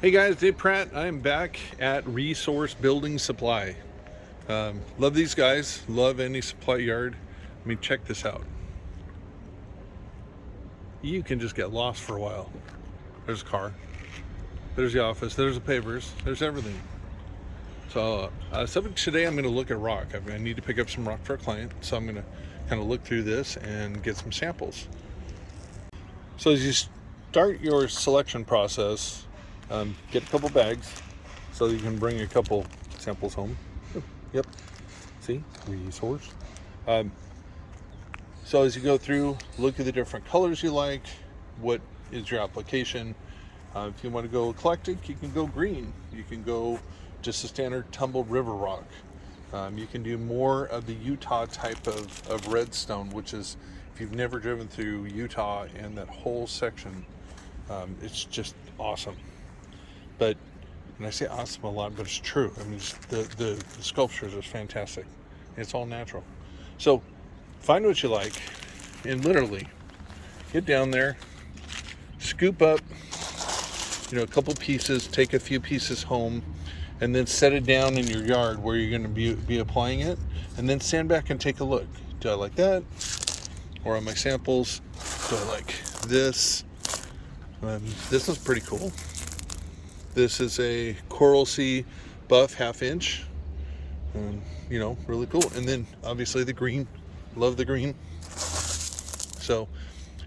Hey guys, Dave Pratt. I am back at Resource Building Supply. Love these guys. Love any supply yard. I mean, check this out. You can just get lost for a while. There's a car. There's the office. There's the pavers. There's everything. So subject today, I'm going to look at rock. I need to pick up some rock for a client, so I'm going to kind of look through this and get some samples. So as you start your selection process, get a couple bags so you can bring a couple samples home. Yep. See, resource. So as you go through, look at the different colors you like. What is your application? If you want to go eclectic, you can go green. You can go just a standard tumbled river rock. You can do more of the Utah type of redstone, which is, if you've never driven through Utah and that whole section, it's just awesome. But, and I say awesome a lot, but it's true. I mean, the sculptures are fantastic. It's all natural. So find what you like and literally get down there, scoop up, a couple pieces, take a few pieces home, and then set it down in your yard where you're going to be applying it, and then stand back and take a look. Do I like that? Or on my samples, do I like this? This is pretty cool. This is a Coral Sea buff 1/2 inch. Really cool. And then obviously the green. Love the green. So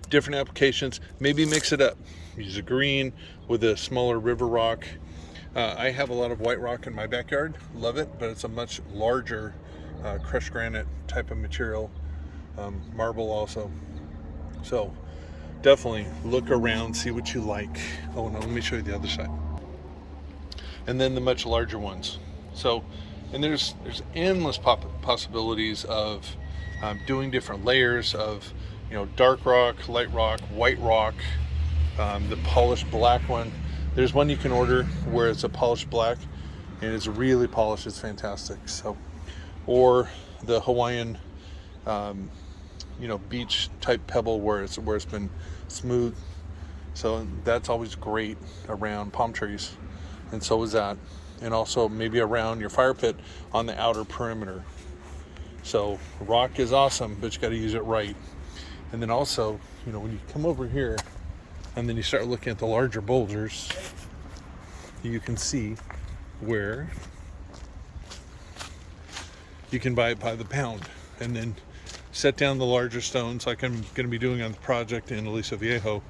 different applications. Maybe mix it up. Use a green with a smaller river rock. I have a lot of white rock in my backyard. Love it, but it's a much larger crushed granite type of material. Marble also. So definitely look around, see what you like. Oh no, let me show you the other side. And then the much larger ones. So, and there's endless possibilities of doing different layers of, dark rock, light rock, white rock, the polished black one. There's one you can order where it's a polished black and it's really polished. It's fantastic. So, or the Hawaiian, beach type pebble where it's been smooth. So that's always great around palm trees. And so is that. And also maybe around your fire pit on the outer perimeter. So rock is awesome, but you got to use it right. And then also, when you come over here and then you start looking at the larger boulders, you can see where you can buy it by the pound and then set down the larger stones like I'm going to be doing on the project in Aliso Viejo,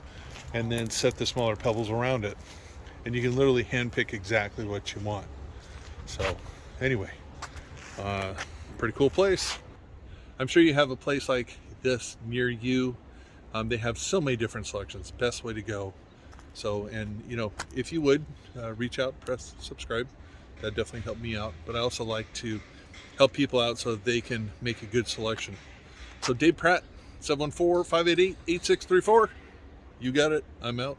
and then set the smaller pebbles around it. And you can literally handpick exactly what you want. So anyway, pretty cool place. I'm sure you have a place like this near you. They have so many different selections. Best way to go. So, and if you would reach out, press subscribe. That definitely helped me out. But I also like to help people out so that they can make a good selection. So Dave Pratt, 714-588-8634. You got it. I'm out.